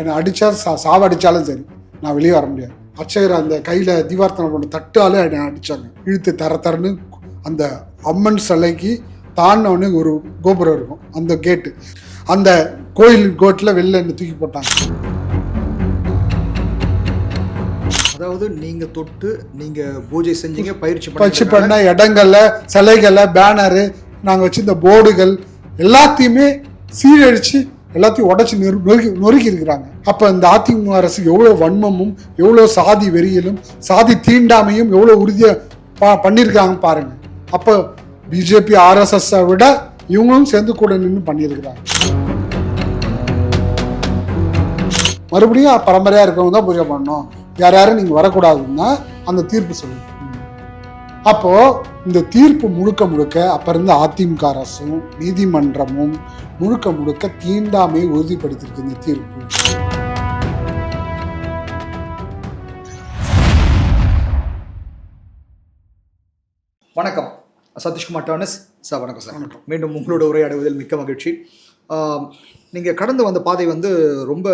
என்னை அடித்தா சாவடித்தாலும் சரி நான் வெளியே வர முடியாது. அர்ச்சகர் அந்த கையில் தீபார்த்தனை பண்ண தட்டாலே என்னை அடித்தாங்க. இழுத்து தரன்னு அந்த அம்மன் சிலைக்கு தாண்டினோடனே ஒரு கோபுரம் இருக்கும், அந்த கேட்டு, அந்த கோயில் கோட்டில் வெளில என்னை தூக்கி போட்டாங்க. அதாவது நீங்கள் தொட்டு நீங்கள் பூஜை செஞ்சீங்க, பயிற்சி பண்ண இடங்கள்ல சிலைகள்ல பேனரு நாங்கள் வச்சு இந்த போர்டுகள் எல்லாத்தையுமே சீரழிச்சு எல்லாத்தையும் உடச்சி நொறுக்கி இருக்கிறாங்க. அப்போ இந்த அதிமுக அரசு எவ்வளோ வன்மமும் எவ்வளோ சாதி வெறியிலும் சாதி தீண்டாமையும் எவ்வளோ உறுதியாக பண்ணியிருக்காங்க பாருங்க. அப்போ பிஜேபி RSS விட இவங்களும் சேர்ந்து கூட நின்று பண்ணியிருக்கிறாங்க. மறுபடியும் பரம்பரையாக இருக்கவங்க தான் பூஜை பண்ணணும், யாரும் நீங்கள் வரக்கூடாதுன்னா அந்த தீர்ப்பு சொல்லுங்க. அப்போ இந்த தீர்ப்பு முழுக்க அப்ப இருந்த அதிமுக அரசும் நீதிமன்றமும் முழுக்க தீண்டாமையை உறுதிப்படுத்திருக்கு இந்த தீர்ப்பு. வணக்கம், சதீஷ்குமார் டானஸ் சார். வணக்கம் சார். வணக்கம். மீண்டும் உங்களோட உரையாடுவதில் மிக்க மகிழ்ச்சி. நீங்கள் கடந்து வந்த பாதை ரொம்ப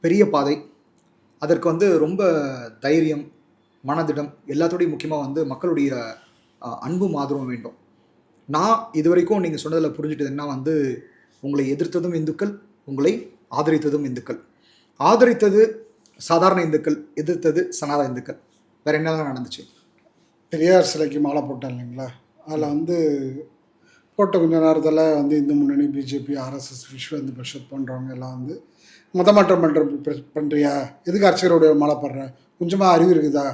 பெரிய பாதை. அதற்கு ரொம்ப தைரியம், மனதிடம், எல்லாத்தோடையும் முக்கியமாக மக்களுடைய அன்பும் ஆதரவும் வேண்டும். நான் இது வரைக்கும் நீங்கள் சொன்னதில் புரிஞ்சுட்டது என்ன, உங்களை எதிர்த்ததும் இந்துக்கள், உங்களை ஆதரித்ததும் இந்துக்கள். ஆதரித்தது சாதாரண இந்துக்கள், எதிர்த்தது சனாதன இந்துக்கள். வேற என்னதான் நடந்துச்சு? பெரியார் சிலைக்கு மாலை போட்டேன் இல்லைங்களா, அதில் போட்ட கொஞ்ச நேரத்தில் இந்து முன்னணி, பிஜேபி, RSS, விஸ்வ இந்து பரிஷத் போன்றவங்க எல்லாம் மதமாற்றம் பண்ணுறியா, எதுக்கு அர்ச்சகருடைய மாலை போடுற, கொஞ்சமாக அறிவு இருக்குதா,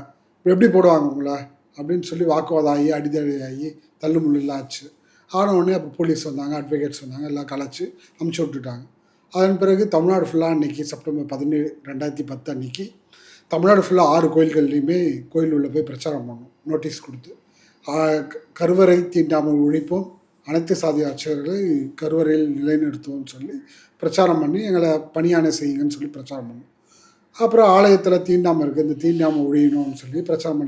எப்படி போடுவாங்க உங்களை அப்படின்னு சொல்லி வாக்குவாதம் ஆகி அடிதடி தள்ளுமுள்ளாக ஆச்சு. ஆனவுடனே அப்போ போலீஸ் வந்தாங்க, அட்வொகேட்ஸ் வந்தாங்க, எல்லாம் கலைச்சி அமுச்சு விட்டுட்டாங்க. அதன் பிறகு தமிழ்நாடு ஃபுல்லாக அன்றைக்கி செப்டம்பர் 17, 2010 அன்றைக்கி தமிழ்நாடு ஃபுல்லாக 6 கோயில்கள்லையுமே கோயில் உள்ள போய் பிரச்சாரம் பண்ணோம், நோட்டீஸ் கொடுத்து. கருவறை தீண்டாமல் ஒழிப்போம், அனைத்து சாதி அர்ச்சகர்களை கருவறையில் நிலைநிறுத்துவோம்னு சொல்லி பிரச்சாரம் பண்ணி எங்களை பணியானை செய்யுங்கன்னு சொல்லி பிரச்சாரம் பண்ணோம். அப்புறம் ஆலயத்தில் தீண்டாமல் இருக்குது, இந்த தீண்டாமல் ஒழியணும்னு சொல்லி பிரச்சாரம்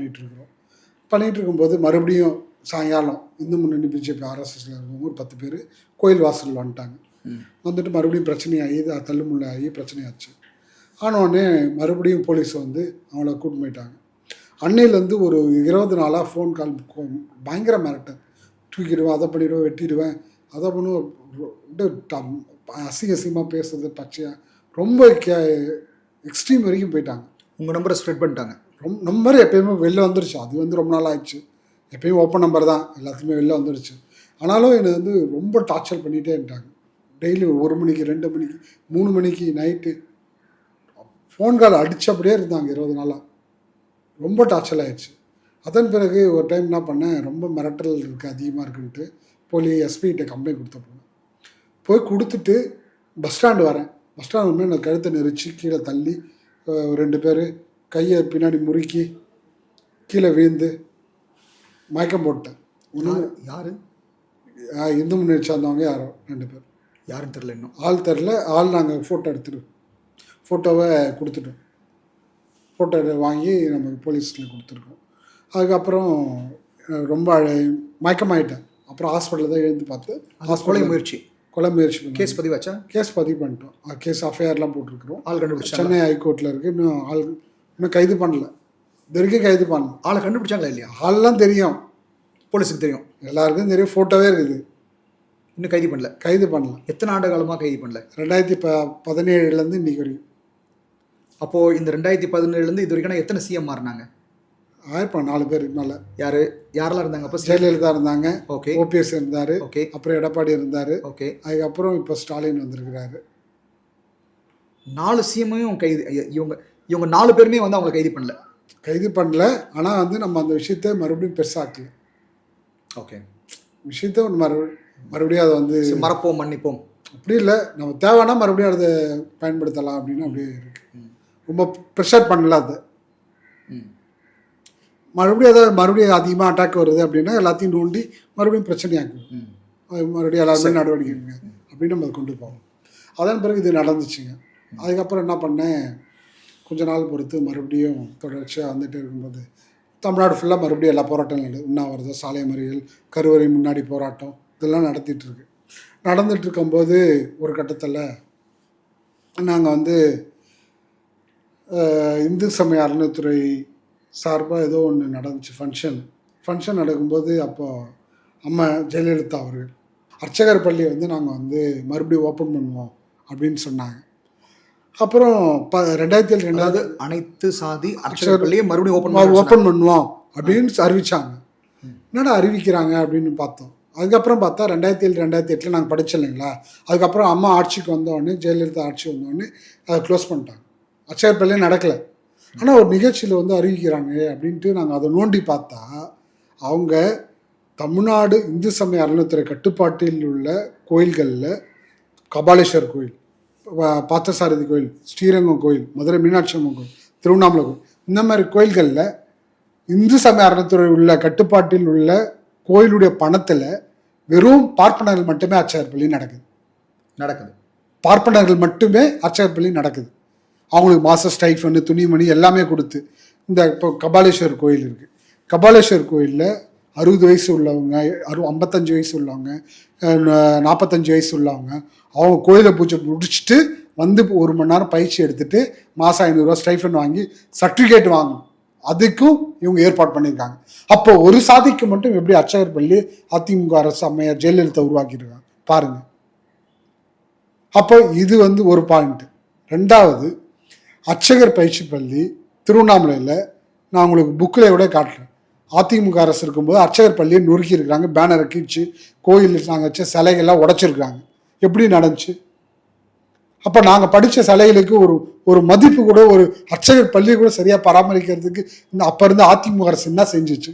பண்ணிகிட்டு இருக்கும்போது மறுபடியும் சாயங்காலம் இந்து முன்னணி, பிஜேபி, RSSல இருந்தவங்க ஒரு 10 பேர் கோயில் வாசலில் வந்துட்டு மறுபடியும் பிரச்சனையாகி தள்ளுமுள்ளாகி பிரச்சனையாச்சு. ஆனோடனே மறுபடியும் போலீஸ் அவங்கள கூட்டு போயிட்டாங்க. அன்னையிலேருந்து ஒரு 20 நாளாக ஃபோன் கால் பயங்கர மிரட்டல், தூக்கிடுவேன், அதை பண்ணிடுவேன், வெட்டிடுவேன், அதை பண்ணுவேன், அசிங்கமாக பேசுறது பச்சையாக ரொம்ப எக்ஸ்ட்ரீம் வரைக்கும் போயிட்டாங்க. உங்கள் நம்பரை ஸ்ப்ரெட் பண்ணிட்டாங்க. நம்பர் எப்பயுமே வெளில வந்துருச்சு, அது ரொம்ப நாள் ஆயிடுச்சு. எப்பயும் ஓப்பன் நம்பர் தான், எல்லாத்துக்குமே வெளில வந்துருச்சு. ஆனாலும் என்னை ரொம்ப டார்ச்சர் பண்ணிகிட்டே இருந்தாங்க. டெய்லி 1 மணிக்கு, 2 மணிக்கு, 3 மணிக்கு நைட்டு ஃபோன் கால் அடித்தபடியே இருந்தாங்க 20 நாளாக. ரொம்ப டார்ச்சர் ஆகிடுச்சு. அதன் பிறகு ஒரு டைம் என்ன பண்ணேன், ரொம்ப மிரட்டல் இருக்குது, அதிகமாக இருக்குன்ட்டு எஸ்பிகிட்ட கம்ப்ளைண்ட் போய் கொடுத்துட்டு பஸ் ஸ்டாண்டு வரேன். பஸ் ஸ்டாண்டு என்னை கழுத்தை நெரிச்சு கீழே தள்ளி 2 பேர் கையை பின்னாடி முறுக்கி கீழே வீழ்ந்து மயக்கம் போட்டேன். யார்? இந்து முன்னணி சார்ந்தவங்க யாரோ 2 பேர், யாருன்னு தெரில, இன்னும் ஆள் தெரில. நாங்கள் ஃபோட்டோவை கொடுத்துட்டோம், ஃபோட்டோ வாங்கி நம்ம போலீஸில் கொடுத்துருக்கோம். அதுக்கப்புறம் ரொம்ப மயக்கமாயிட்டேன். அப்புறம் ஹாஸ்பிட்டலில் தான் எழுந்து பார்த்து கொலை முயற்சி கேஸ் பதிவாச்சா? கேஸ் பதிவு பண்ணிட்டோம். கேஸ் FIRலாம் போட்டிருக்கிறோம். ஆள் கண்டுபிடிச்சா? சென்னை ஹைகோர்ட்டில் இருக்குது. இன்னும் கைது பண்ணல, இது வரைக்கும் கைது பண்ணல. ஆளை கண்டுபிடிச்சாங்களா இல்லையா? ஆள்லாம் தெரியும், போலீஸுக்கு தெரியும், எல்லாருக்கும் தெரியும், ஃபோட்டோவே இருக்குது. இன்னும் கைது பண்ணல. எத்தனை ஆண்டு காலமாக கைது பண்ணல? 2017 இன்னைக்கு வரைக்கும். அப்போது இந்த 2017 இது வரைக்கும் எத்தனை CM மாறினாங்க? 4 பேருக்கு மேலே. யாரெல்லாம் இருந்தாங்க? அப்போ ஜெயலலிதா இருந்தாங்க, ஓகே, OPS இருந்தார், ஓகே, அப்புறம் எடப்பாடி இருந்தார், ஓகே, அதுக்கப்புறம் இப்போ ஸ்டாலின் வந்திருக்கிறாரு. 4 CMையும் கைது. இவங்க 4 பேருமே அவங்களை கைது பண்ணல. ஆனால் நம்ம அந்த விஷயத்தை மறுபடியும் பெருசாக்கல. ஓகே, விஷயத்தை மறுபடியும் அதை மறப்போம், மன்னிப்போம், அப்படி இல்லை, நம்ம தேவைன்னா மறுபடியும் அதை பயன்படுத்தலாம் அப்படின்னு அப்படியே இருக்கு. ரொம்ப ப்ரெஷர் பண்ணல. அதை மறுபடியும் அதிகமாக அட்டாக் வருது அப்படின்னா எல்லாத்தையும் நோண்டி மறுபடியும் பிரச்சனையாக்கும், மறுபடியும் எல்லாருமே நடவடிக்கை அப்படின்னு நம்ம அதை கொண்டு போவோம். அதன் பிறகு இது நடந்துச்சுங்க. அதுக்கப்புறம் என்ன பண்ணேன், கொஞ்ச நாள் பொறுத்து மறுபடியும் தொடர்ச்சியாக இருக்கும்போது தமிழ்நாடு ஃபுல்லாக மறுபடியும் எல்லா போராட்டங்கள், உண்ணாவிரதம், சாலை மறியல், கருவறை முன்னாடி போராட்டம், இதெல்லாம் நடந்துகிட்ருக்கும்போது ஒரு கட்டத்தில் நாங்கள் வந்து இந்து சமய அறநிலைத்துறை சார்பாக ஏதோ ஒன்று நடந்துச்சு ஃபங்க்ஷன் நடக்கும்போது அப்போ அம்மா ஜெயலலிதா அவர்கள் அர்ச்சகர் பள்ளி வந்து நாங்கள் வந்து மறுபடியும் ஓப்பன் பண்ணுவோம் அப்படின்னு சொன்னாங்க. அப்புறம் 2007 அனைத்து சாதி அர்ச்சகர் பள்ளியை மறுபடியும் ஓப்பன் பண்ணுவோம் அப்படின்னு அறிவிச்சாங்க. என்னடா அறிவிக்கிறாங்க அப்படின்னு பார்த்தோம். அதுக்கப்புறம் பார்த்தா 2007-2008 நாங்கள் படித்தோம் இல்லைங்களா. அதுக்கப்புறம் அம்மா ஆட்சிக்கு வந்தோடனே, ஜெயலலிதா ஆட்சி வந்தோடனே அதை க்ளோஸ் பண்ணிட்டாங்க. அர்ச்சகர் பள்ளியே நடக்கலை. ஆனால் ஒரு நிகழ்ச்சியில் வந்து அறிவிக்கிறாங்க அப்படின்ட்டு நாங்கள் அதை நோண்டி பார்த்தா அவங்க தமிழ்நாடு இந்து சமய அறநிலைத்துறை கட்டுப்பாட்டில் உள்ள கோயில்களில் கபாலீஸ்வர் கோயில், பார்த்தசாரதி கோயில், ஸ்ரீரங்கம் கோயில், மதுரை மீனாட்சி அம்மன் கோயில், திருவண்ணாமலை கோயில், இந்த மாதிரி கோயில்களில் இந்து சமய அறநிலைத்துறை உள்ள கட்டுப்பாட்டில் உள்ள கோயிலுடைய பணத்தில் வெறும் பார்ப்பனர்கள் மட்டுமே அர்ச்சகர் பள்ளி நடக்குது. பார்ப்பனர்கள் மட்டுமே அர்ச்சகர் பள்ளி நடக்குது. அவங்களுக்கு மாத ஸ்டைஃபண்டு, துணிமணி எல்லாமே கொடுத்து. இந்த இப்போ கபாலீஸ்வர் கோயில் இருக்குது. கபாலீஸ்வர் கோயிலில் 60 வயசு உள்ளவங்க, 55 வயசு உள்ளவங்க, 45 வயசு உள்ளவங்க அவங்க கோயிலை பூஜை முடிச்சுட்டு வந்து 1 மணி நேரம் பயிற்சி எடுத்துகிட்டு மாதம் 500 ரூபா ஸ்டைஃபண்ட் வாங்கி சர்டிஃபிகேட் வாங்கணும். அதுக்கும் இவங்க ஏற்பாடு பண்ணியிருக்காங்க. அப்போ ஒரு சாதிக்கு மட்டும் எப்படி அர்ச்சகர் பள்ளி அதிமுக அரசு அம்மையார் ஜெயலலிதா உருவாக்கியிருக்காங்க பாருங்கள். அப்போ இது வந்து ஒரு பாயிண்ட். 2வது, அர்ச்சகர் பயிற்சி பள்ளி திருவண்ணாமலையில் நான் உங்களுக்கு புக்கில் விட காட்டுறேன். அதிமுக அரசு இருக்கும்போது அர்ச்சகர் பள்ளியை நொறுக்கி இருக்கிறாங்க, பேனரை கீழ்ச்சி, கோயிலில் நாங்கள் வச்ச சிலைகள்லாம் உடைச்சிருக்காங்க. எப்படி நடந்துச்சு? அப்போ நாங்கள் படித்த சிலைகளுக்கு ஒரு மதிப்பு கூட, ஒரு அர்ச்சகர் பள்ளியை கூட சரியாக பராமரிக்கிறதுக்கு இந்த அப்போ இருந்து அதிமுக அரசு என்ன செஞ்சிச்சு?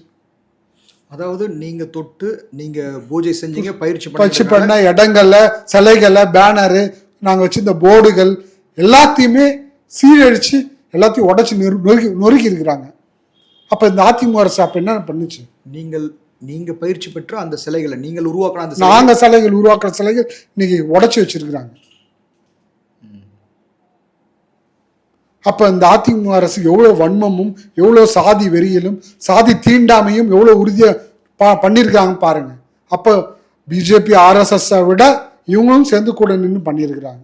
அதாவது நீங்கள் தொட்டு நீங்கள் பூஜை செஞ்சீங்க, பயிற்சி பண்ண இடங்கள்ல சிலைகளை, பேனரு, நாங்கள் வச்சு இந்த போர்டுகள் எல்லாத்தையுமே சீரழிச்சு எல்லாத்தையும் உடச்சி நொறுக்கி இருக்கிறாங்க. அப்போ இந்த அதிமுக அரசு அப்போ என்ன பண்ணுச்சு? நீங்கள் பயிற்சி பெற்ற அந்த சிலைகளை நீங்கள் உருவாக்கின அந்த நாங்கள் சிலைகள் உருவாக்குற சிலைகள் இன்னைக்கு உடச்சி வச்சிருக்கிறாங்க. அப்போ இந்த அதிமுக அரசு எவ்வளோ வன்மமும், எவ்வளோ சாதி வெறியிலும், சாதி தீண்டாமையும் எவ்வளோ உறுதியாக பண்ணியிருக்காங்க பாருங்க. அப்போ பிஜேபி ஆர்எஸ்எஸ்ஸை விட இவங்களும் சேர்ந்து கூட நின்று பண்ணியிருக்கிறாங்க.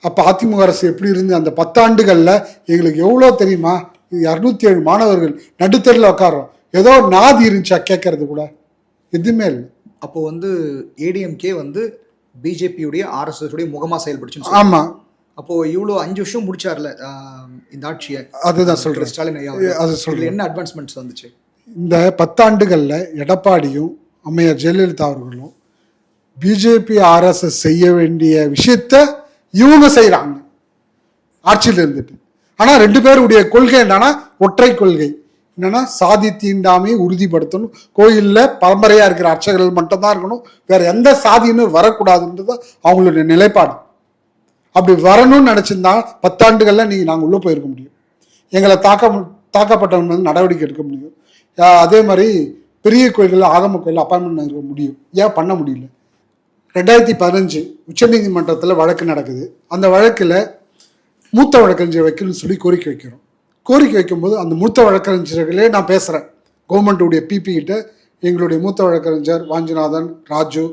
அப்போ அதிமுக அரசு எப்படி இருந்து அந்த 10 ஆண்டுகளில் எங்களுக்கு எவ்வளோ தெரியுமா? 207 மாணவர்கள் நடுத்தரில் உட்காரோம். ஏதோ நாதி இருந்துச்சா கேட்கறது கூட? எதுவுமே இல்லை. அப்போ வந்து ஏடிஎம்கே வந்து பிஜேபியுடைய ஆர்எஸ்எஸ் முகமாக செயல்படுச்சு. ஆமாம். அப்போ இவ்வளோ 5 வருஷம் முடிச்சார்ல இந்த ஆட்சியை, அதுதான் சொல்கிறேன். ஸ்டாலின் ஐயா அது சொல்கிறேன். என்ன அட்வான்ஸ்மெண்ட்ஸ் வந்துச்சு? இந்த 10 ஆண்டுகளில் எடப்பாடியும் அம்மையார் ஜெயலலிதா அவர்களும் பிஜேபி ஆர்எஸ்எஸ் செய்ய வேண்டிய விஷயத்த இவங்க செய்கிறாங்க ஆட்சியில் இருந்துட்டு. ஆனால் 2 பேருடைய கொள்கை என்னன்னா, ஒற்றை கொள்கை என்னன்னா, சாதி தீண்டாமையை உறுதிப்படுத்தணும், கோயிலில் பரம்பரையாக இருக்கிற அர்ச்சகர்கள் மட்டும்தான் இருக்கணும், வேற எந்த சாதியினர் வரக்கூடாதுன்றது அவங்களுடைய நிலைப்பாடு. அப்படி வரணும்னு நினச்சிருந்தா 10 ஆண்டுகளில் நாங்கள் உள்ளே போயிருக்க முடியும். எங்களை தாக்கப்பட்டவங்க வந்து நடவடிக்கை எடுக்க முடியும். அதே மாதிரி பெரிய கோயில்களில், ஆகம கோயிலில் அப்பாயின்மெண்ட் இருக்க முடியும். ஏன் பண்ண முடியல? 2015 உச்சநீதிமன்றத்தில் வழக்கு நடக்குது. அந்த வழக்கில் மூத்த வழக்கறிஞர் வைக்கணும்னு சொல்லி கோரிக்கை வைக்கிறோம். கோரிக்கை வைக்கும்போது அந்த மூத்த வழக்கறிஞர்களே நான் பேசுகிறேன். கவர்மெண்ட்டுடைய பிபி கிட்ட எங்களுடைய மூத்த வழக்கறிஞர் வாஞ்சிநாதன், ராஜு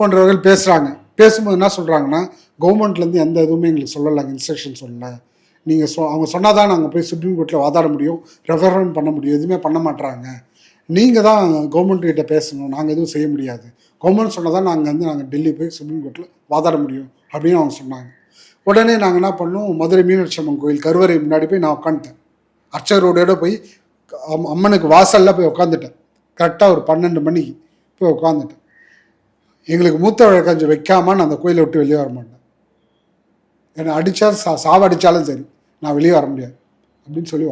போன்றவர்கள் பேசுகிறாங்க. பேசும்போது என்ன சொல்கிறாங்கன்னா, கவர்மெண்ட்லேருந்து எந்த இதுவுமே எங்களுக்கு சொல்லலை, இன்ஸ்ட்ரக்ஷன் சொல்லலை. நீங்கள் அவங்க சொன்னால் தான் நாங்கள் போய் சுப்ரீம் கோர்ட்டில் வாதாட முடியும், ரெஃபரன் பண்ண முடியும். எதுவுமே பண்ண மாட்டுறாங்க. நீங்கள் தான் கவர்மெண்ட்கிட்ட பேசணும், நாங்கள் எதுவும் செய்ய முடியாது. கவர்மெண்ட் சொன்னால் தான் நாங்கள் டெல்லி போய் சுப்ரீம் கோர்ட்டில் வாதாட முடியும் அப்படின்னு அவங்க சொன்னாங்க. உடனே நாங்கள் என்ன பண்ணோம், மதுரை மீனாட்சி அம்மன் கோயில் கருவறை முன்னாடி போய் நான் உட்காந்துட்டேன். அர்ச்சகரோட போய் அம்மனுக்கு வாசலில் போய் உட்காந்துட்டேன். கரெக்டாக ஒரு 12 மணிக்கு போய் உட்காந்துட்டேன். எங்களுக்கு மூத்த வழக்கறிஞர் வைக்காம நான் அந்த கோயிலை விட்டு வெளியே வர மாட்டேன். என்னை அடித்தா சாவடித்தாலும் சரி, நான் வெளியே வர முடியாது அப்படின்னு சொல்லி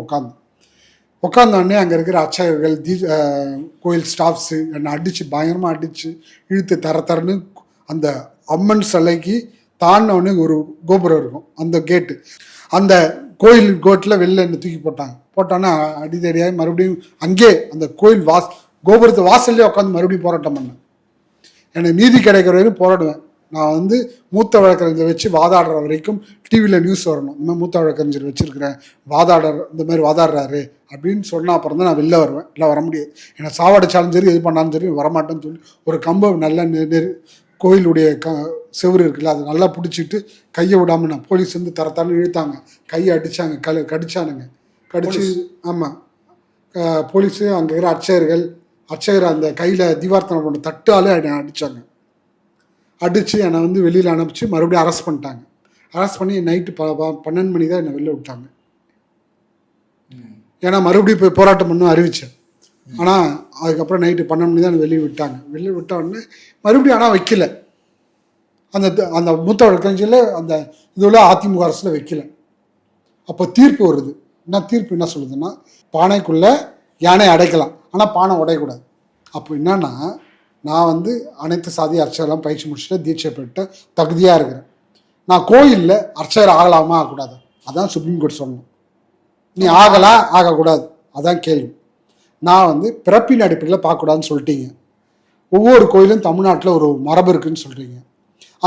உட்காந்தோடனே அங்கே இருக்கிற அர்ச்சகர்கள், கோயில் ஸ்டாஃப்ஸு என்னை பயங்கரமாக அடித்து இழுத்து தரன்னு அந்த அம்மன் சிலைக்கு தாண்டினோடனே ஒரு கோபுரம் இருக்கும், அந்த கேட்டு, அந்த கோயில் கோட்டில் வெளில என்னை தூக்கி போட்டாங்கன்னா அடித்தடியாக மறுபடியும் அங்கே அந்த கோயில் கோபுரத்து வாசல்லே உட்காந்து மறுபடியும் போராட்டம் பண்ணேன். எனக்கு நீதி கிடைக்கிற வரைக்கும் போராடுவேன். நான் வந்து மூத்த வழக்கறிஞர் வச்சு வாதாடுற வரைக்கும் டிவியில் நியூஸ் வரணும், இந்த மாதிரி மூத்த வழக்கறிஞர் வச்சுருக்கிறேன், இந்த மாதிரி வாதாடுறாரு அப்படின்னு சொன்னால் அப்புறம் தான் நான் வெளில வருவேன். இல்லை வர முடியாது. என்னை சாவடிச்சாலும் சரி, எது பண்ணாலும் சரி வரமாட்டேன்னு சொல்லி ஒரு கம்பை நல்லா கோயிலுடைய செவுரு இருக்குல்ல, அது நல்லா பிடிச்சிட்டு கையை விடாமல் நான் போலீஸ் வந்து தரத்தான்னு இழுத்தாங்க, கையை அடித்தாங்க, கடிச்சானுங்க. கடிச்சு ஆமாம், போலீஸு அங்கே இருக்கிற அர்ச்சகர் அந்த கையில் தீவார்த்தனை பண்ண தட்டாலே என்னை அடித்தாங்க. அடித்து என்னை வந்து வெளியில் அனுப்பிச்சு மறுபடியும் அரெஸ்ட் பண்ணிட்டாங்க. அரெஸ்ட் பண்ணி நைட்டு 12 மணி தான் என்னை வெளில விட்டாங்க. ஏன்னா மறுபடியும் போய் போராட்டம் பண்ண அறிவித்தேன். ஆனால் அதுக்கப்புறம் நைட்டு 12 மணி தான் வெளியே விட்டாங்க. வெளியே விட்ட உடனே மறுபடியும் ஆனால் வைக்கல. அந்த மூத்த வழக்கறிஞரில் அந்த இதுல அதிமுக அரசில் வைக்கல. அப்போ தீர்ப்பு வருது. தீர்ப்பு என்ன சொல்லுதுன்னா, பானைக்குள்ளே யானை அடைக்கலாம், ஆனால் பானை உடையக்கூடாது. அப்போ என்னன்னா, நான் வந்து அனைத்து சாதி அர்ச்சகர்லாம் பயிற்சி முடிச்சுட்டு தீட்சை பெற்ற தகுதியாக இருக்கிறேன். நான் கோயிலில் அர்ச்சகர் ஆகலாமா ஆகக்கூடாது, அதான் சுப்ரீம் கோர்ட் சொல்லணும். நீ ஆகலாம் ஆகக்கூடாது, அதான் கேள்வி. நான் வந்து பிறப்பின் அடிப்படையில் பார்க்கக்கூடாதுன்னு சொல்லிட்டீங்க. ஒவ்வொரு கோயிலும் தமிழ்நாட்டில் ஒரு மரபு இருக்குன்னு சொல்கிறீங்க.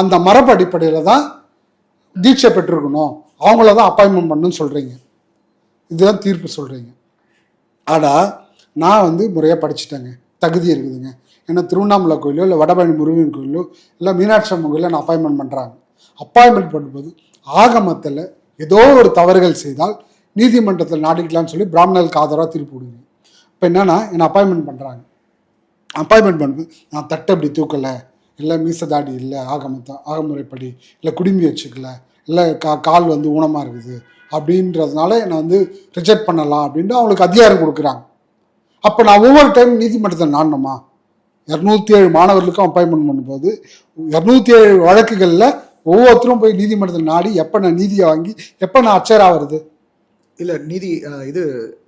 அந்த மரபு அடிப்படையில் தான் தீட்சை பெற்றிருக்கணும், அவங்கள தான் அப்பாயின்மெண்ட் பண்ணணும்னு சொல்கிறீங்க. இதுதான் தீர்ப்பு சொல்கிறீங்க. ஆனால் நான் வந்து முறையாக படிச்சுட்டேங்க, தகுதி இருக்குதுங்க. ஏன்னா திருவண்ணாமலை கோயிலோ இல்லை வடபழனி முருகன் கோயிலோ இல்லை மீனாட்சி அம்மன் கோயிலோ நான் அப்பாயின்மெண்ட் பண்ணுறாங்க. அப்பாயின்மெண்ட் பண்ணும்போது ஆகமத்தில் ஏதோ ஒரு தவறுகள் செய்தால் நீதிமன்றத்தில் நாடிக்கலாம்னு சொல்லி பிராமணர்களுக்கு ஆதரவாக தீர்ப்பு விடுவீங்க. இப்போ என்னன்னா, என்னை அப்பாயின்மெண்ட் பண்ணுறாங்க. அப்பாயின்மெண்ட் பண்ணும்போது நான் தட்டை அப்படி தூக்கலை, இல்லை மீசதாடி இல்லை, ஆகமுறைப்படி இல்லை குடுமி வச்சுக்கல, இல்லை கால் வந்து ஊனமாக இருக்குது அப்படின்றதுனால என்னை வந்து ரிஜெக்ட் பண்ணலாம் அப்படின்ட்டு அவங்களுக்கு அதிகாரம் கொடுக்குறாங்க. அப்போ நான் ஒவ்வொரு டைம் நீதிமன்றத்தை நாடணுமா? 207 மாணவர்களுக்கும் அப்பாயின்மெண்ட் பண்ணும்போது 207 வழக்குகளில் ஒவ்வொருத்தரும் போய் நீதிமன்றத்தில் நாடி எப்போ நான் நீதியை வாங்கி எப்போ நான் அச்சராக வருது? இல்லை நீதி இது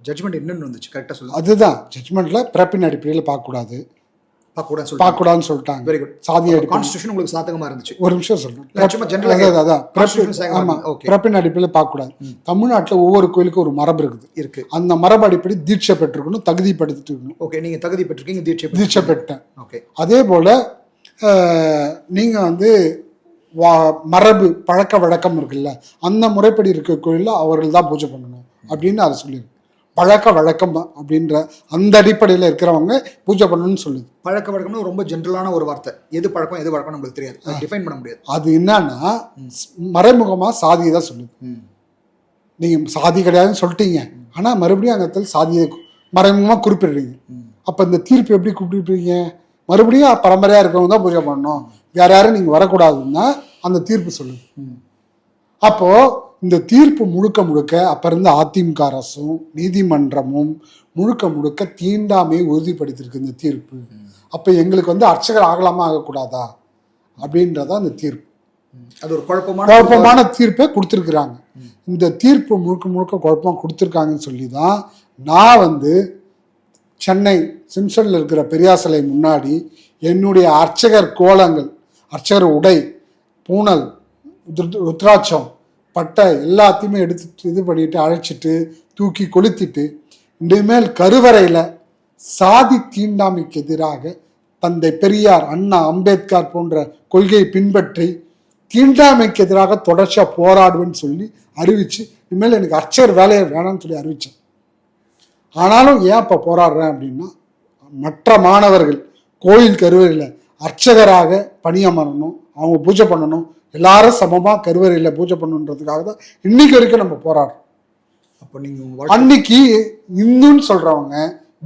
ஜட்ஜ்மெண்ட் என்னன்னு வந்துச்சு கரெக்டாக சொல்லு. அதுதான் ஜட்ஜ்மெண்ட்டில் பிறப்பின் அடிப்படையில் பார்க்கக்கூடாதுன்னு சொல்லிட்டாங்க. Very good. சாதி கான்ஸ்டிடியூஷன் உங்களுக்கு சாதகமாக இருந்துச்சு. ஒரு நிமிஷம் சொல்றேன். அதான் பிறப்பின் அடிப்படையில் பார்க்கக்கூடாது. தமிழ்நாட்டில் ஒவ்வொரு கோயிலுக்கும் ஒரு மரபு இருக்கு. அந்த மரபு அடிப்படை தீட்சை பெற்றிருக்கணும், தகுதி படுத்திட்டு இருக்கணும். ஓகே, நீங்க தகுதி பெற்றிருக்கீங்க, தீட்சை பெற்றேன். ஓகே. அதே போல நீங்க வந்து மரபு பழக்க வழக்கம் இருக்குல்ல, அந்த முறைப்படி இருக்க கோயிலில் அவர்கள் தான் பூஜை பண்ணணும் அப்படின்னு அதை சொல்லியிருக்கு. பழக்க வழக்கம் அப்படின்ற அந்த அடிப்படையில் இருக்கிறவங்க பூஜை பண்ணணும்னு சொல்லுது. பழக்க வழக்கம்னு ரொம்ப ஜென்ரலான ஒரு வார்த்தை. எது பழக்கம் எது வழக்கம் நம்மளுக்கு தெரியாது, டிஃபைன் பண்ண முடியாது. அது என்னன்னா, மறைமுகமாக சாதியை தான் சொல்லுது. நீங்கள் சாதி கிடையாதுன்னு சொல்லிட்டீங்க, ஆனால் மறுபடியும் அந்த இடத்துல சாதியை மறைமுகமாக குறிப்பிடுறீங்க. அப்போ இந்த தீர்ப்பு எப்படி குறிப்பிடுறீங்க? மறுபடியும் பரம்பரையாக இருக்கவங்க தான் பூஜை பண்ணணும், வேற யாரும் நீங்கள் வரக்கூடாதுன்னா அந்த தீர்ப்பு சொல்லுது. அப்போது இந்த தீர்ப்பு முழுக்க அப்போ இருந்த அதிமுக அரசும் நீதிமன்றமும் முழுக்க தீண்டாமையை உறுதிப்படுத்தியிருக்கு இந்த தீர்ப்பு. அப்போ எங்களுக்கு வந்து அர்ச்சகர் ஆகலாமா ஆகக்கூடாதா அப்படின்றத அந்த தீர்ப்பு. அது ஒரு குழப்பமான தீர்ப்பை கொடுத்துருக்குறாங்க. இந்த தீர்ப்பு முழுக்க குழப்பமாக கொடுத்துருக்காங்கன்னு சொல்லி தான் நான் வந்து சென்னை சிம்சனில் இருக்கிற பெரியார் சிலை முன்னாடி என்னுடைய அர்ச்சகர் கோலங்கள், அர்ச்சகர் உடை, பூனல், ருத்ராட்சம், பட்டை எல்லாத்தையுமே எடுத்து இது பண்ணிட்டு அழைச்சிட்டு தூக்கி கொளுத்திட்டு, இனிமேல் கருவறையில் சாதி தீண்டாமைக்கு எதிராக தந்தை பெரியார், அண்ணா, அம்பேத்கர் போன்ற கொள்கையை பின்பற்றி தீண்டாமைக்கு எதிராக தொடர்ச்சியாக போராடுவேன்னு சொல்லி அறிவிச்சு, இனிமேல் எனக்கு அர்ச்சகர் வேலையை வேணாம்னு சொல்லி அறிவித்தேன். ஆனாலும் ஏன் இப்போ போராடுறேன் அப்படின்னா, மற்ற மாணவர்கள் கோயில் கருவறையில் அர்ச்சகராக பணியமரணும், அவங்க பூஜை பண்ணணும், எல்லாரும் சமமாக கருவறையில் பூஜை பண்ணணுன்றதுக்காக தான் இன்னைக்கு வரைக்கும் நம்ம போராடுறோம். அப்போ நீங்கள் அன்னைக்கு இந்துன்னு சொல்கிறவங்க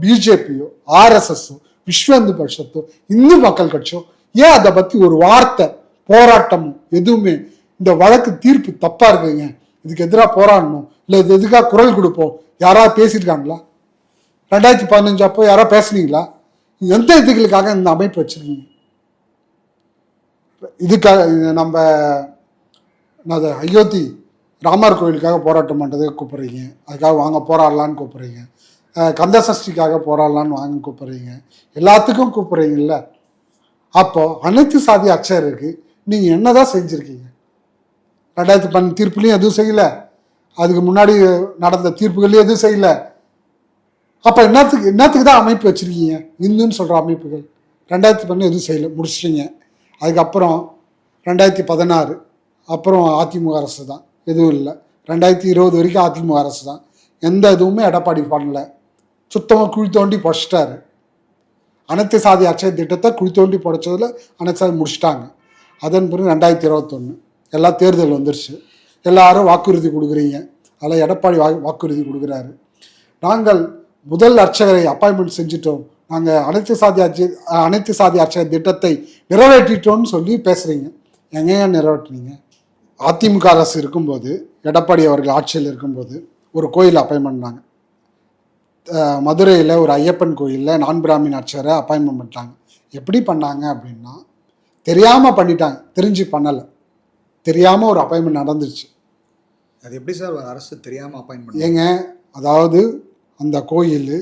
பிஜேபியோ ஆர்எஸ்எஸோ விஸ்வ இந்து பரிஷத்தோ இந்து மக்கள் கட்சியோ ஏன் அதை பற்றி ஒரு வார்த்தை போராட்டமும் எதுவுமே, இந்த வழக்கு தீர்ப்பு தப்பாக இருக்குங்க, இதுக்கு எதிராக போராடணும், இல்லை இது எதுக்காக குரல் கொடுப்போம், யாராவது பேசியிருக்காங்களா? 2015 அப்போ யாராவது பேசுனீங்களா? எந்த இதுகளுக்காக இந்த அமைப்பு வச்சிருக்கீங்க? இதுக்காக நம்ம அயோத்தி ராமர் கோயிலுக்காக போராட்டம் பண்ணுறதுக்கு கூப்பிட்றீங்க, அதுக்காக வாங்க போராடலான்னு கூப்பிட்றீங்க, கந்த சஷ்டிக்காக போராடலான்னு வாங்க கூப்பிட்றீங்க, எல்லாத்துக்கும் கூப்பிட்றீங்கல்ல. அப்போ அனைத்து சாதி அர்ச்சகருக்கு நீங்கள் என்னதான் செஞ்சுருக்கீங்க? 2015 தீர்ப்புலையும் எதுவும் செய்யலை, அதுக்கு முன்னாடி நடந்த தீர்ப்புகள்லையும் எதுவும் செய்யலை. அப்போ என்னத்துக்கு தான் அமைப்பு வச்சுருக்கீங்க? இந்துன்னு சொல்கிற அமைப்புகள் 2015 எதுவும் செய்யலை, முடிச்சிட்டிங்க. அதுக்கப்புறம் 2016 அப்புறம் அதிமுக அரசு தான், எதுவும் இல்லை. 2020 வரைக்கும் அதிமுக அரசு தான், எந்த இதுவுமே எடப்பாடி பண்ணல, சுத்தமாக குழி தோண்டி பொச்சிட்டாரு. அனைத்து சாதி அச்சய திட்டத்தை குழி தோண்டி புடைச்சதில் அனைத்து சாதி முடிச்சிட்டாங்க. அதன் பிறகு 2021 எல்லா தேர்தல் வந்துருச்சு. எல்லாரும் வாக்குறுதி கொடுக்குறீங்க. அதில் எடப்பாடி வாக்குறுதி கொடுக்குறாரு. நாங்கள் முதல் அர்ச்சகரை அப்பாயின்மெண்ட் செஞ்சுட்டோம், நாங்கள் அனைத்து சாதி அர்ச்சக திட்டத்தை நிறைவேற்றிட்டோம்னு சொல்லி பேசுகிறீங்க. எங்கேயா நிறைவேற்றுனீங்க? அதிமுக அரசு இருக்கும்போது, எடப்பாடி அவர்கள் ஆட்சியில் இருக்கும்போது ஒரு கோயில் அப்பாயின்மெண்ட் பண்ணாங்க. மதுரையில் ஒரு ஐயப்பன் கோயிலில் நான் பிராமின் அர்ச்சகரை அப்பாயின்மெண்ட் பண்ணிட்டாங்க. எப்படி பண்ணாங்க அப்படின்னா, தெரியாமல் பண்ணிட்டாங்க, தெரிஞ்சு பண்ணலை. தெரியாமல் ஒரு அப்பாயின்மெண்ட் நடந்துருச்சு. அது எப்படி சார் அரசு தெரியாமல் அப்பாயின்மெண்ட்? ஏங்க, அதாவது அந்த கோயில்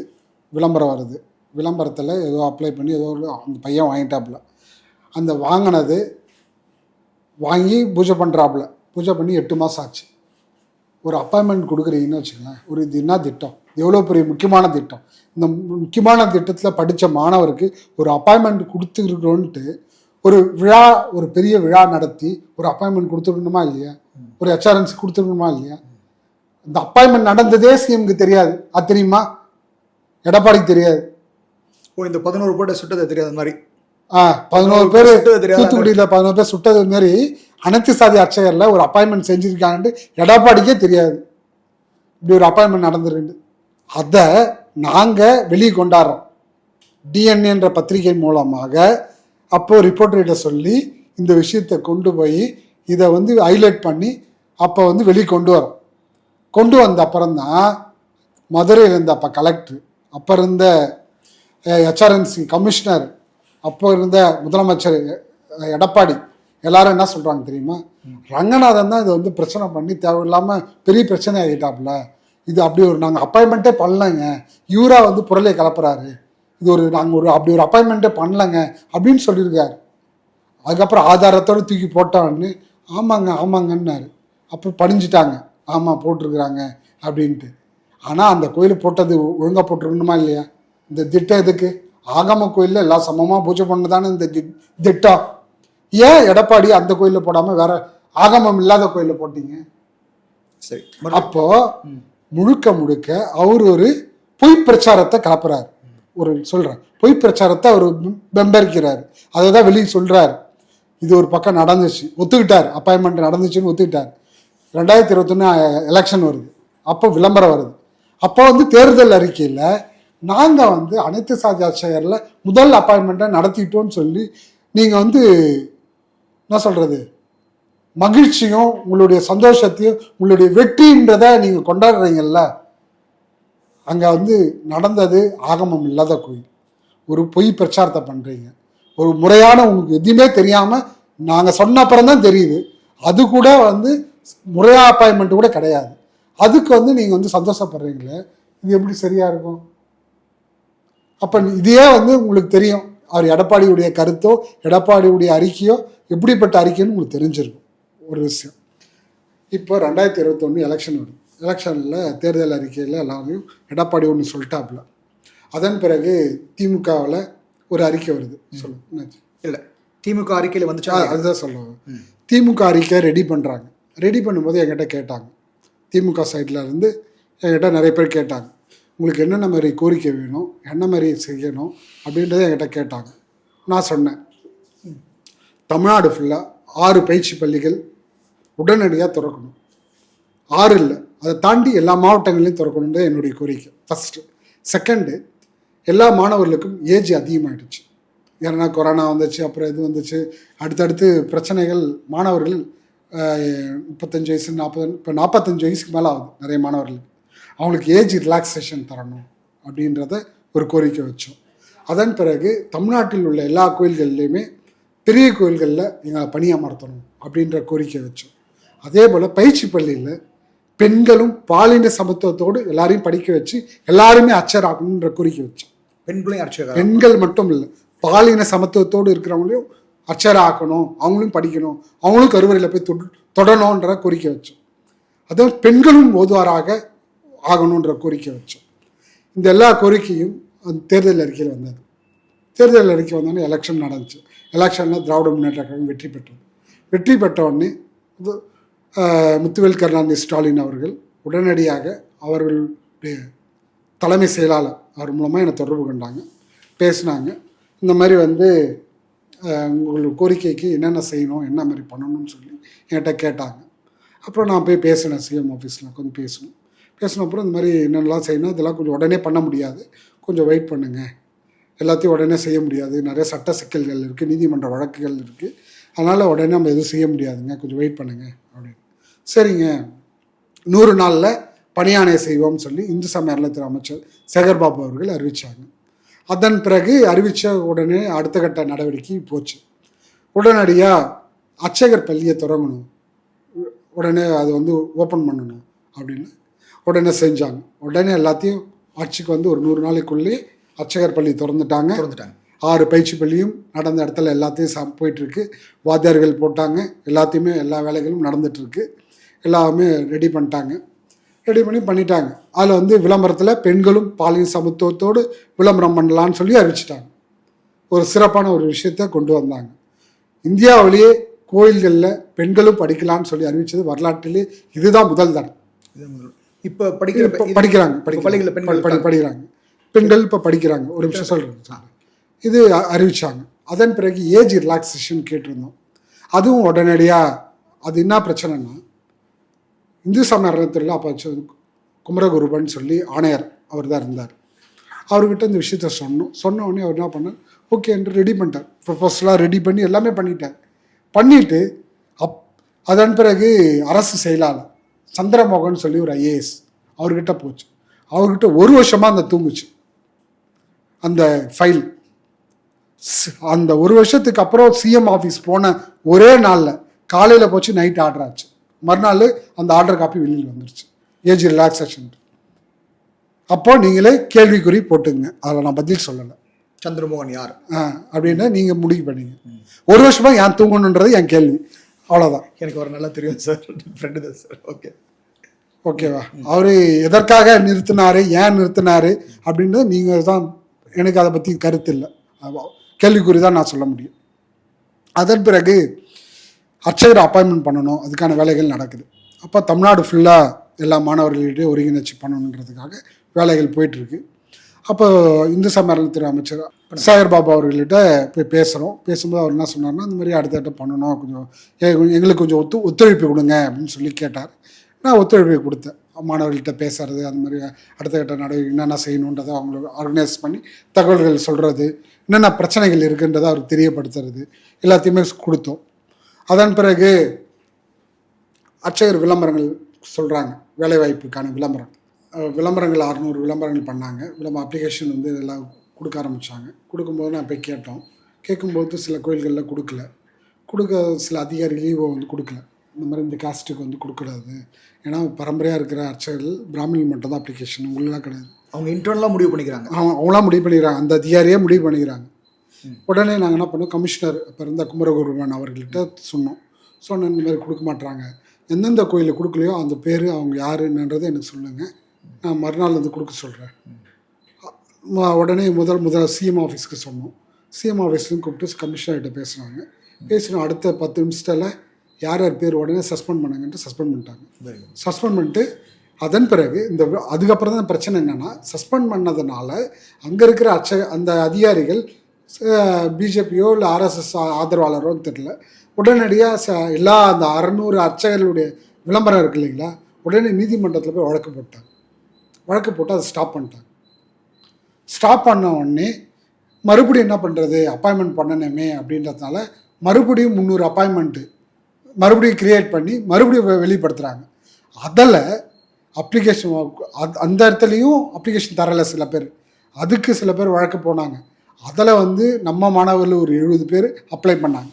விளம்பரம் வருது, விளம்பரத்தில் ஏதோ அப்ளை பண்ணி ஏதோ அந்த பையன் வாங்கிட்டாப்புல. அந்த வாங்கினது வாங்கி பூஜை பண்ணுறாப்புல. பூஜை பண்ணி 8 மாதம் ஆச்சு. ஒரு அப்பாயின்மெண்ட் கொடுக்குறீங்கன்னு வச்சுக்கோங்களேன். இது என்ன திட்டம், எவ்வளோ பெரிய முக்கியமான திட்டம். இந்த முக்கியமான திட்டத்தில் படித்த மாணவருக்கு ஒரு அப்பாயின்மெண்ட் கொடுத்துருக்கோன்ட்டு ஒரு பெரிய விழா நடத்தி ஒரு அப்பாயின்மெண்ட் கொடுத்துருக்கணுமா இல்லையா? ஒரு ஹெச்ஆர்என்சி கொடுத்துருக்கணுமா இல்லையா? இந்த அப்பாயின்மெண்ட் நடந்ததே சிஎம்க்கு தெரியாது. அது தெரியுமா? எடப்பாடிக்கு தெரியாது. இந்த 11 பேர் சுட்டது தெரியாத மாதிரி 11 பேர் தூத்துக்குடியில் 11 பேர் சுட்டது மாரி அனைத்து சாதி அர்ச்சகரில் ஒரு அப்பாயின்மெண்ட் செஞ்சுருக்காங்கன்ட்டு எடப்பாடிக்கே தெரியாது. இப்படி ஒரு அப்பாயின்மெண்ட் நடந்துருக்கு. அதை நாங்கள் வெளியே கொண்டாடுறோம். டிஎன்ஏன்ற பத்திரிகை மூலமாக அப்போ ரிப்போர்ட்டர்கிட்ட சொல்லி இந்த விஷயத்தை கொண்டு போய் இதை ஹைலைட் பண்ணி அப்போ வெளியே கொண்டு வரோம். கொண்டு வந்த அப்புறம்தான் மதுரையில் இருந்த அப்போ கலெக்டர், அப்போ இருந்த ஹெச்ஆர்என்சி கமிஷனர், அப்போ இருந்த முதலமைச்சர் எடப்பாடி எல்லாரும் என்ன சொல்கிறாங்க தெரியுமா? ரங்கநாதன் தான் இதை பிரச்சனை பண்ணி தேவையில்லாமல் பெரிய பிரச்சனை ஆகிட்டாப்புல. இது அப்படி நாங்கள் அப்பாயின்மெண்ட்டே பண்ணலைங்க, இவரா புரளையை கலப்புறாரு, நாங்கள் அப்படி ஒரு அப்பாயின்மெண்ட்டே பண்ணலைங்க அப்படின்னு சொல்லியிருக்காரு. அதுக்கப்புறம் ஆதாரத்தோடு தூக்கி போட்டான்னு ஆமாங்கன்னாரு. அப்புறம் பணிஞ்சிட்டாங்க, ஆமாம் போட்டிருக்கிறாங்க அப்படின்ட்டு. ஆனால் அந்த கோயில் போட்டது ஒழுங்காக போட்டிருக்கணுமா இல்லையா? இந்த திட்டம் எதுக்கு? ஆகம கோயிலில் எல்லாம் சமமாக பூஜை பண்ணதானே இந்த திட்டம். ஏன் எடப்பாடி அந்த கோயிலில் போடாமல் வேற ஆகமம் இல்லாத கோயிலில் போட்டீங்க? சரி, அப்போ முழுக்க அவர் ஒரு பொய் பிரச்சாரத்தை கலப்புறாரு. பொய் பிரச்சாரத்தை அவர் பெம்பரிக்கிறார். அதை தான் வெளியே சொல்றாரு. இது ஒரு பக்கம் நடந்துச்சு, ஒத்துக்கிட்டார். அப்பாயின்மெண்ட் நடந்துச்சுன்னு ஒத்துக்கிட்டார். 2021 எலெக்ஷன் வருது, அப்போ விளம்பரம் வருது. அப்போ தேர்தல் அறிக்கையில் நாங்கள் அனைத்து சாதி அர்ச்சகரில் முதல் அப்பாயின்மெண்ட்டை நடத்திட்டோன்னு சொல்லி நீங்கள் என்ன சொல்கிறது, மகிழ்ச்சியும் உங்களுடைய சந்தோஷத்தையும் உங்களுடைய வெற்றின்றதை நீங்கள் கொண்டாடுறீங்கல்ல. அங்கே நடந்தது ஆகமம் இல்லாத கோயில். ஒரு பொய் பிரச்சாரத்தை பண்ணுறீங்க. ஒரு முறையான உங்களுக்கு எதுவுமே தெரியாமல் நாங்கள் சொன்ன அப்புறம் தான் தெரியுது. அது கூட முறையான அப்பாயின்மெண்ட் கூட கிடையாது. அதுக்கு நீங்கள் சந்தோஷப்படுறீங்களே, இது எப்படி சரியாக இருக்கும்? அப்போ இதையே உங்களுக்கு தெரியும். அவர் எடப்பாடியுடைய கருத்தோ எடப்பாடியுடைய அறிக்கையோ எப்படிப்பட்ட அறிக்கைன்னு உங்களுக்கு தெரிஞ்சிருக்கும். ஒரு விஷயம், இப்போ 2021 எலெக்ஷன் வருது. எலெக்ஷனில் தேர்தல் அறிக்கையில் எல்லாரையும் எடப்பாடி ஒன்று சொல்லிட்டாப்புல. அதன் பிறகு திமுகவில் ஒரு அறிக்கை வருது. சொல்லுங்க. இல்லை, திமுக அறிக்கையில் வந்துச்சா? அதுதான் சொல்லுவாங்க. திமுக அறிக்கை ரெடி பண்ணுறாங்க. ரெடி பண்ணும்போது என்கிட்ட கேட்டாங்க, திமுக சைடில் இருந்து என்கிட்ட நிறைய பேர் கேட்டாங்க, உங்களுக்கு என்னென்ன மாதிரி கோரிக்கை வேணும், என்ன மாதிரி செய்யணும் அப்படின்றத என்கிட்ட கேட்டாங்க. நான் சொன்னேன், தமிழ்நாடு ஃபுல்லாக 6 பயிற்சி பள்ளிகள் உடனடியாக திறக்கணும். 6 இல்லை, அதை தாண்டி எல்லா மாவட்டங்களையும் திறக்கணுன்றது என்னுடைய கோரிக்கை. ஃபஸ்ட்டு. செகண்டு, எல்லா மாணவர்களுக்கும் ஏஜ் அதிகமாகிடுச்சு. ஏன்னா கொரோனா வந்துச்சு, அப்புறம் இது வந்துச்சு, அடுத்தடுத்து பிரச்சனைகள். மாணவர்கள் 35 வயசு 40, இப்போ 45 வயசுக்கு மேலே ஆகுது நிறைய மாணவர்களுக்கு. அவங்களுக்கு ஏஜ் ரிலாக்ஸேஷன் தரணும் அப்படின்றத ஒரு கோரிக்கை வச்சோம். அதன் பிறகு தமிழ்நாட்டில் உள்ள எல்லா கோயில்கள்லேயுமே பெரிய கோயில்களில் எங்களை பணியமர்த்தணும் அப்படின்ற கோரிக்கை வச்சோம். அதே போல் பயிற்சி பள்ளியில் பெண்களும் பாலின சமத்துவத்தோடு எல்லாரையும் படிக்க வச்சு எல்லாருமே அர்ச்சகராகணுன்ற கோரிக்கை வச்சோம். பெண்களையும் அர்ச்சகர், பெண்கள் மட்டும் இல்லை, பாலின சமத்துவத்தோடு இருக்கிறவங்களையும் அர்ச்சகராகணும், அவங்களும் படிக்கணும், அவங்களும் கருவறையில் போய் தொடணுன்ற கோரிக்கை வச்சோம். அதே பெண்களும் ஓதுவாராக ஆகணுன்ற கோரிக்கை வச்சோம். இந்த எல்லா கோரிக்கையும் தேர்தல் அறிக்கையில் வந்தது. தேர்தல் அறிக்கை வந்தோடனே எலெக்ஷன் நடந்துச்சு. எலெக்ஷனில் திராவிட முன்னேற்ற கழகம் வெற்றி பெற்றது. வெற்றி பெற்ற உடனே முத்துவேல் கருணாநிதி ஸ்டாலின் அவர்கள் உடனடியாக அவர்களுடைய தலைமை செயலாளர் அவர் மூலமாக என்னை தொடர்பு கொண்டாங்க, பேசினாங்க. இந்த மாதிரி வந்து உங்களுக்கு கோரிக்கைக்கு என்னென்ன செய்யணும், என்ன மாதிரி பண்ணணும்னு சொல்லி என்கிட்ட கேட்டாங்க. அப்புறம் நான் போய் பேசினேன் சிஎம் ஆஃபீஸில் கொஞ்சம் பேசின அப்புறம் இந்த மாதிரி என்னென்னலாம் செய்யணும், இதெல்லாம் கொஞ்சம் உடனே பண்ண முடியாது, கொஞ்சம் வெயிட் பண்ணுங்கள், எல்லாத்தையும் உடனே செய்ய முடியாது, நிறைய சட்ட சிக்கல்கள் இருக்குது, நீதிமன்ற வழக்குகள் இருக்குது, அதனால் உடனே நம்ம எதுவும் செய்ய முடியாதுங்க, கொஞ்சம் வெயிட் பண்ணுங்கள் அப்படின்னு. சரிங்க, 100 நாளில் பணியாணை செய்வோம்னு சொல்லி இந்து சமய அறநிலையத்துறை அமைச்சர் சேகர்பாபு அவர்கள் அறிவித்தாங்க. அதன் பிறகு அறிவித்த உடனே அடுத்த கட்ட நடவடிக்கை போச்சு. உடனடியாக அர்ச்சகர் பள்ளியை தொடங்கணும், உடனே அது வந்து ஓப்பன் பண்ணணும் அப்படின்னு உடனே செஞ்சாங்க. உடனே எல்லாத்தையும் ஆட்சிக்கு வந்து ஒரு 100 நாளைக்குள்ளே அர்ச்சகர் பள்ளி திறந்துட்டாங்க. 6 பயிற்சி பள்ளியும் நடந்த இடத்துல எல்லாத்தையும் போயிட்டுருக்கு. வாத்தியார்கள் போட்டாங்க, எல்லாத்தையுமே எல்லா வேலைகளும் நடந்துகிட்ருக்கு, எல்லாமே ரெடி பண்ணிட்டாங்க. அதில் வந்து விளம்பரத்தில் பெண்களும் பாலின சமத்துவத்தோடு விளம்பரம் பண்ணலான்னு சொல்லி அறிவிச்சிட்டாங்க. ஒரு சிறப்பான ஒரு விஷயத்தை கொண்டு வந்தாங்க. இந்தியாவிலேயே கோயில்களில் பெண்களும் படிக்கலான்னு சொல்லி அறிவித்தது வரலாற்றிலே இதுதான் முதல் தடவை. இப்போ படிக்கிறாங்க பெண்கள் இப்போ படிக்கிறாங்க. ஒரு நிமிஷம் சொல்கிறேன். இது அறிவித்தாங்க. அதன் பிறகு ஏஜ் ரிலாக்ஸேஷன் கேட்டிருந்தோம். அதுவும் உடனடியாக அது என்ன பிரச்சனைன்னா, இந்து சமய அறநிலையத்துறையில் அப்போ குமரகுருபன் சொல்லி ஆணையர் அவர் தான் இருந்தார். அவர்கிட்ட இந்த விஷயத்த சொன்ன உடனே அவர் என்ன பண்ணார், ஓகே என்று ரெடி பண்ணிட்டார். ப்ரொபோசலாக ரெடி பண்ணி எல்லாமே பண்ணிட்டு அதன் பிறகு அரசு செயலாளர் சந்திரமோகன் சொல்லி ஒரு ஐஏஎஸ் அவர்கிட்ட போச்சு. அவர்கிட்ட 1 வருஷமாக அந்த தூங்குச்சு அந்த ஃபைல். அந்த 1 வருஷத்துக்கு அப்புறம் சிஎம் ஆஃபீஸ் போன ஒரே நாளில் காலையில் போச்சு, நைட் ஆர்டர் ஆச்சு. மறுநாள் அந்த ஆர்டர் காப்பி வெளியில் வந்துருச்சு, ஏஜ் ரிலாக்ஸேஷன். அப்போ நீங்களே கேள்விக்குறி போட்டுங்க, அதில் நான் பதில் சொல்லலை. சந்திரமோகன் யார் அப்படின்னு நீங்கள் முடிவு பண்ணீங்க. 1 வருஷமாக ஏன் தூங்கணுன்றது என் கேள்வி, அவ்வளோதான். எனக்கு ஒரு நல்லா தெரியும் சார், ஃப்ரெண்டு தான் சார். ஓகேவா? அவர் எதற்காக நிறுத்தினாரு, ஏன் நிறுத்தினாரு அப்படின்னு நீங்கள் தான், எனக்கு அதை பற்றி கருத்து இல்லை, கேள்விக்குறி தான் நான் சொல்ல முடியும். அதன் பிறகு அர்ச்சகரை அப்பாயின்மெண்ட் பண்ணணும், அதுக்கான வேலைகள் நடக்குது. அப்போ தமிழ்நாடு ஃபுல்லாக எல்லா மாணவர்கள்கிட்டே ஒருங்கிணைச்சி பண்ணணுன்றதுக்காக வேலைகள் போயிட்டுருக்கு. அப்போ இந்து சமய அறநிலையத்துறை அமைச்சர் சேகர்பாபு அவர்கள்ட்ட போய் பேசும்போது அவர் என்ன சொன்னார்னா, இந்த மாதிரி அடுத்த பண்ணணும், கொஞ்சம் எங்களுக்கு கொஞ்சம் ஒத்துழைப்பு கொடுங்க அப்படின்னு சொல்லி கேட்டார். நான் ஒத்துழைப்பு கொடுத்தேன். மாணவர்கள்ட்ட பேசுறது, அந்த மாதிரி அடுத்த கட்ட நடவடிக்கை என்னென்ன செய்யணுன்றதை அவங்களுக்கு ஆர்கனைஸ் பண்ணி தகவல்கள் சொல்கிறது, என்னென்ன பிரச்சனைகள் இருக்குன்றதை அவருக்கு தெரியப்படுத்துறது, எல்லாத்தையுமே கொடுத்தோம். அதன் பிறகு அர்ச்சகர் விளம்பரங்கள் சொல்கிறாங்க, வேலைவாய்ப்புக்கான விளம்பரங்கள் 600 விளம்பரங்கள் பண்ணாங்க. அப்ளிகேஷன் வந்து எல்லாம் கொடுக்க ஆரம்பித்தாங்க. கொடுக்கும்போது நான் போய் கேட்கும்போது சில கோயில்களில் சில அதிகாரிகள் வந்து கொடுக்கல. இந்த மாதிரி இந்த காஸ்ட்டுக்கு வந்து கொடுக்கூடாது, ஏன்னா பரம்பரையாக இருக்கிற அர்ச்சகர்கள் பிராமணிகள் மட்டும் தான் அப்ளிகேஷன், உங்களெலாம் கிடையாது. அவங்க இன்டர்னலாக முடிவு பண்ணிக்கிறாங்க. அவங்களாம் முடிவு பண்ணிக்கிறாங்க, அந்த அதிகாரியே முடிவு பண்ணிக்கிறாங்க. உடனே நாங்கள் என்ன பண்ணோம், கமிஷனர் இப்போ இருந்த குமரகுருவன் அவர்கள்ட்ட சொன்ன இந்த மாதிரி கொடுக்க மாட்டாங்க, எந்தெந்த கோயிலில் கொடுக்கலையோ அந்த பேர் அவங்க யாருன்றது எனக்கு சொல்லுங்கள், நான் மறுநாள் வந்து கொடுக்க சொல்கிறேன். உடனே முதல் சிஎம் ஆஃபீஸ்க்கு சொன்னோம். சிஎம் ஆஃபீஸ்லையும் கூப்பிட்டு கமிஷனர்கிட்ட பேசினோம். அடுத்த 10 நிமிஷத்தில் யார் பேர் உடனே சஸ்பெண்ட் பண்ணுங்கன்ட்டு சஸ்பெண்ட் பண்ணிட்டாங்க. சஸ்பெண்ட் பண்ணிட்டு அதன் பிறகு அதுக்கப்புறம் தான் பிரச்சனை என்னென்னா, சஸ்பெண்ட் பண்ணதுனால அங்கே இருக்கிற அந்த அதிகாரிகள் பிஜேபியோ இல்லை ஆர்எஸ்எஸ் ஆதரவாளரோன்னு தெரியல, உடனடியாக எல்லா அந்த 600 அர்ச்சகர்களுடைய விளம்பரம் இருக்குது இல்லைங்களா, உடனே நீதிமன்றத்தில் போய் வழக்கு போட்டு அதை ஸ்டாப் பண்ணிட்டாங்க. ஸ்டாப் பண்ண உடனே மறுபடியும் என்ன பண்ணுறது, அப்பாயின்மெண்ட் பண்ணணுமே அப்படின்றதுனால மறுபடியும் 300 அப்பாயின்மெண்ட்டு மறுபடியும் கிரியேட் பண்ணி மறுபடியும் வெளிப்படுத்துகிறாங்க. அதில் அப்ளிகேஷன் அந்த இடத்துலையும் அப்ளிகேஷன் தரலை சில பேர், அதுக்கு சில பேர் வழக்கு போனாங்க. அதில் வந்து நம்ம மாணவர்கள் ஒரு 70 பேர் அப்ளை பண்ணாங்க.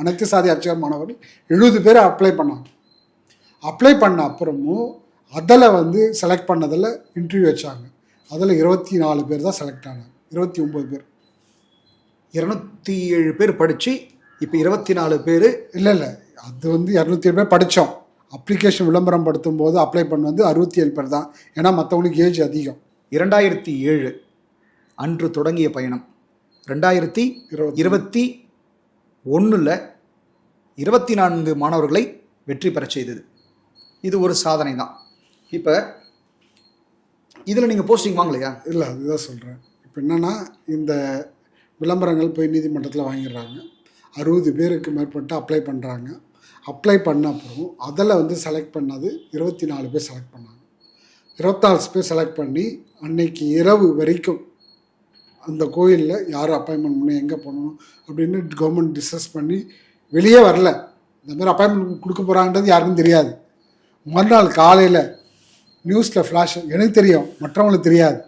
அனைத்து சாதி அர்ச்சகர் மாணவர்கள் 70 பேர் அப்ளை பண்ண அப்புறமும் அதில் வந்து செலக்ட் பண்ணதில் இன்டர்வியூ வச்சாங்க. அதில் 24 பேர் தான் செலக்ட் ஆனாங்க. 29 பேர், 207 பேர் படித்து இப்போ 24 பேர் இல்லை அது வந்து 207 பேர் படித்தோம். அப்ளிகேஷன் விளம்பரம் படுத்தும் போது அப்ளை பண்ண வந்து 67 பேர் தான், ஏன்னா மற்றவங்களுக்கு ஏஜ் அதிகம். 2007 அன்று தொடங்கிய பயணம் 2021 24 மாணவர்களை வெற்றி பெற செய்தது. இது ஒரு சாதனை தான். இப்போ இதில் நீங்கள் போஸ்டிங் வாங்கலையா? இல்லை, அதுதான் சொல்கிறேன். இப்போ என்னென்னா, இந்த விளம்பரங்கள் போய் நீதிமன்றத்தில் வாங்கிடுறாங்க. 60 பேருக்கு மேற்பட்டு அப்ளை பண்ணுறாங்க. அப்ளை பண்ண அப்புறம் அதில் வந்து செலக்ட் பண்ணது 24 பேர் செலக்ட் பண்ணாங்க. 24 பேர் செலக்ட் பண்ணி அன்னைக்கு இரவு வரைக்கும் அந்த கோயிலில் யார் அப்பாயின்மெண்ட் பண்ணணும், எங்கே போகணும் அப்படின்னு கவர்மெண்ட் டிஸ்கஸ் பண்ணி வெளியே வரல. இந்த மாதிரி அப்பாயின்மெண்ட் கொடுக்க போகிறாங்கன்றது யாருக்கும் தெரியாது. மறுநாள் காலையில் நியூஸில் ஃப்ளாஷ், எனக்கு தெரியும், மற்றவங்களுக்கு தெரியாது,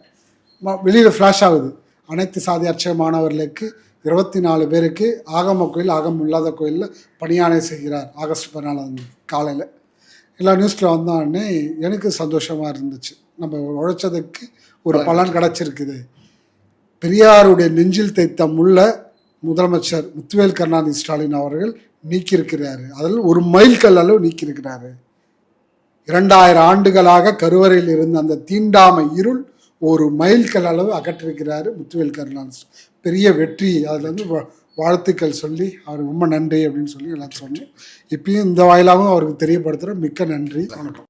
வெளியில் ஃப்ளாஷ் ஆகுது. அனைத்து சாதி அர்ச்சக மாணவர்களுக்கு 24 பேருக்கு ஆகம கோயில், ஆகமம் இல்லாத கோயிலில் பணியாணை செய்கிறார். ஆகஸ்ட் 14 காலையில் எல்லா நியூஸில் வந்தோடனே எனக்கு சந்தோஷமாக இருந்துச்சு. நம்ம உழைச்சதுக்கு ஒரு பலன் கிடச்சிருக்குது. பெரியாருடைய நெஞ்சில் தைத்த முள்ள முதலமைச்சர் முத்துவேல் கருணாநிதி ஸ்டாலின் அவர்கள் நீக்கியிருக்கிறாரு. அதில் ஒரு மைல்கல் அளவு நீக்கியிருக்கிறாரு. 2000 ஆண்டுகளாக கருவறையில் இருந்த அந்த தீண்டாமை இருள் ஒரு மைல்கல் அளவு அகற்றிருக்கிறாரு முத்துவேல் கருணாநிதி. பெரிய வெற்றி. அதில் வந்து வாழ்த்துக்கள் சொல்லி அவர் ரொம்ப நன்றி அப்படின்னு சொல்லி எல்லாம் சொன்னேன். இப்பயும் இந்த வாயிலாகவும் அவருக்கு தெரியப்படுத்துகிறேன். மிக்க நன்றி. வணக்கம்.